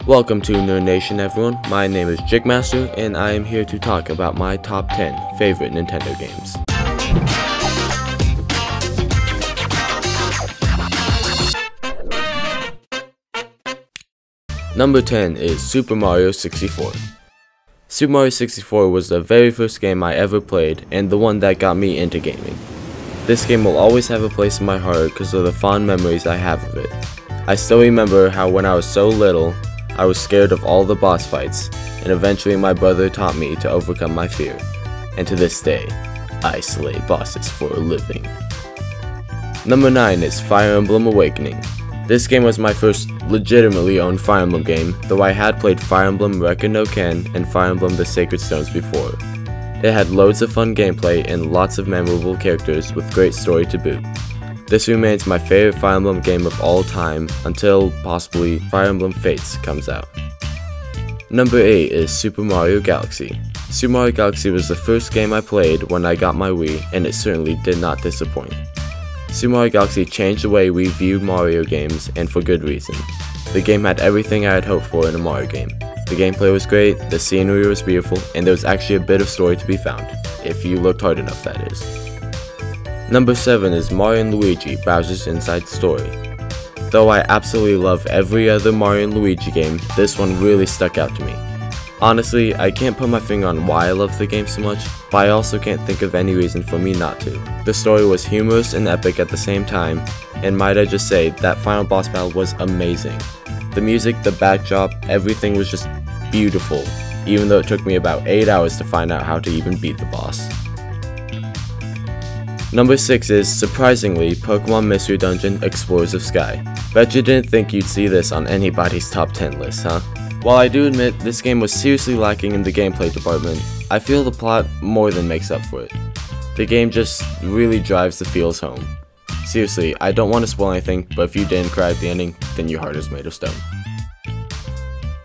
Welcome to Nerd Nation, everyone. My name is Jikkmaster, and I am here to talk about my top 10 favorite Nintendo games. Number 10 is Super Mario 64. Super Mario 64 was the very first game I ever played, and the one that got me into gaming. This game will always have a place in my heart because of the fond memories I have of it. I still remember how when I was so little, I was scared of all the boss fights, and eventually my brother taught me to overcome my fear. And to this day, I slay bosses for a living. Number 9 is Fire Emblem Awakening. This game was my first legitimately owned Fire Emblem game, though I had played Fire Emblem Record no Ken and Fire Emblem The Sacred Stones before. It had loads of fun gameplay and lots of memorable characters with great story to boot. This remains my favorite Fire Emblem game of all time until possibly Fire Emblem Fates comes out. Number 8 is Super Mario Galaxy. Super Mario Galaxy was the first game I played when I got my Wii, and it certainly did not disappoint. Super Mario Galaxy changed the way we view Mario games, and for good reason. The game had everything I had hoped for in a Mario game. The gameplay was great, the scenery was beautiful, and there was actually a bit of story to be found, if you looked hard enough, that is. Number 7 is Mario & Luigi Bowser's Inside Story. Though I absolutely love every other Mario & Luigi game, this one really stuck out to me. Honestly, I can't put my finger on why I love the game so much, but I also can't think of any reason for me not to. The story was humorous and epic at the same time, and might I just say, that final boss battle was amazing. The music, the backdrop, everything was just beautiful, even though it took me about 8 hours to find out how to even beat the boss. Number 6 is, surprisingly, Pokemon Mystery Dungeon Explorers of Sky. Bet you didn't think you'd see this on anybody's top 10 list, huh? While I do admit this game was seriously lacking in the gameplay department, I feel the plot more than makes up for it. The game just really drives the feels home. Seriously, I don't want to spoil anything, but if you didn't cry at the ending, then your heart is made of stone.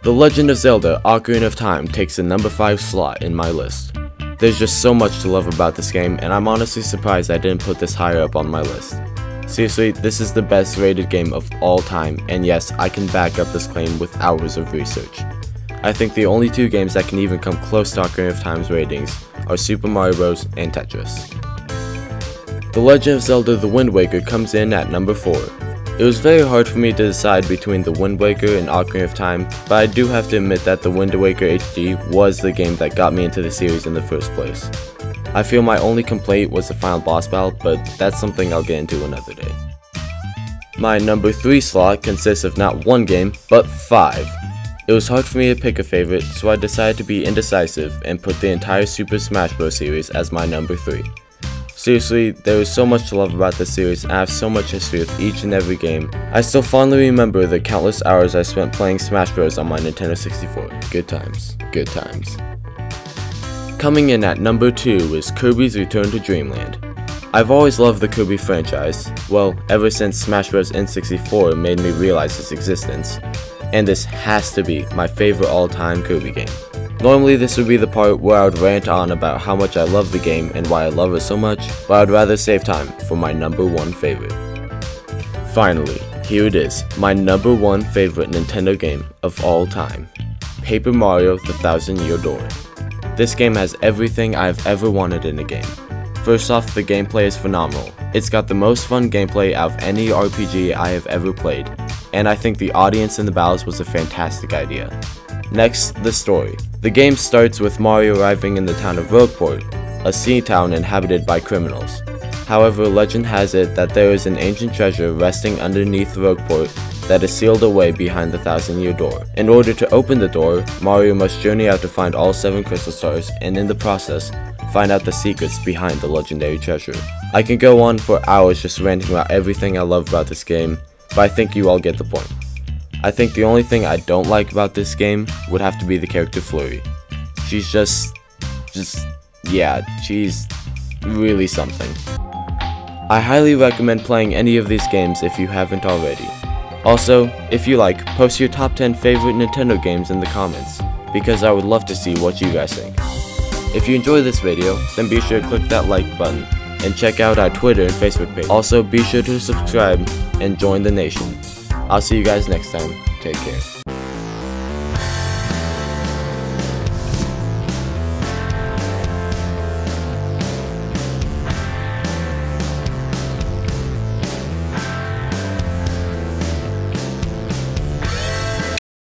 The Legend of Zelda Ocarina of Time takes the number 5 slot in my list. There's just so much to love about this game, and I'm honestly surprised I didn't put this higher up on my list. Seriously, this is the best rated game of all time, and yes, I can back up this claim with hours of research. I think the only two games that can even come close to Ocarina of Time's ratings are Super Mario Bros. And Tetris. The Legend of Zelda The Wind Waker comes in at number 4. It was very hard for me to decide between The Wind Waker and Ocarina of Time, but I do have to admit that The Wind Waker HD was the game that got me into the series in the first place. I feel my only complaint was the final boss battle, but that's something I'll get into another day. My number 3 slot consists of not one game, but 5. It was hard for me to pick a favorite, so I decided to be indecisive and put the entire Super Smash Bros. Series as my number 3. Seriously, there is so much to love about this series, and I have so much history with each and every game. I still fondly remember the countless hours I spent playing Smash Bros. On my Nintendo 64. Good times. Good times. Coming in at number 2 is Kirby's Return to Dreamland. I've always loved the Kirby franchise, well, ever since Smash Bros. N64 made me realize its existence, and this has to be my favorite all-time Kirby game. Normally this would be the part where I would rant on about how much I love the game and why I love it so much, but I'd rather save time for my number 1 favorite. Finally, here it is, my number 1 favorite Nintendo game of all time. Paper Mario: The Thousand Year Door. This game has everything I've ever wanted in a game. First off, the gameplay is phenomenal. It's got the most fun gameplay out of any RPG I have ever played, and I think the audience in the battles was a fantastic idea. Next, the story. The game starts with Mario arriving in the town of Rogueport, a sea town inhabited by criminals. However, legend has it that there is an ancient treasure resting underneath Rogueport that is sealed away behind the Thousand-Year Door. In order to open the door, Mario must journey out to find all 7 crystal stars, and in the process, find out the secrets behind the legendary treasure. I can go on for hours just ranting about everything I love about this game, but I think you all get the point. I think the only thing I don't like about this game would have to be the character Flurry. She's yeah, she's really something. I highly recommend playing any of these games if you haven't already. Also, if you like, post your top 10 favorite Nintendo games in the comments, because I would love to see what you guys think. If you enjoyed this video, then be sure to click that like button, and check out our Twitter and Facebook page. Also, be sure to subscribe and join the nation. I'll see you guys next time. Take care.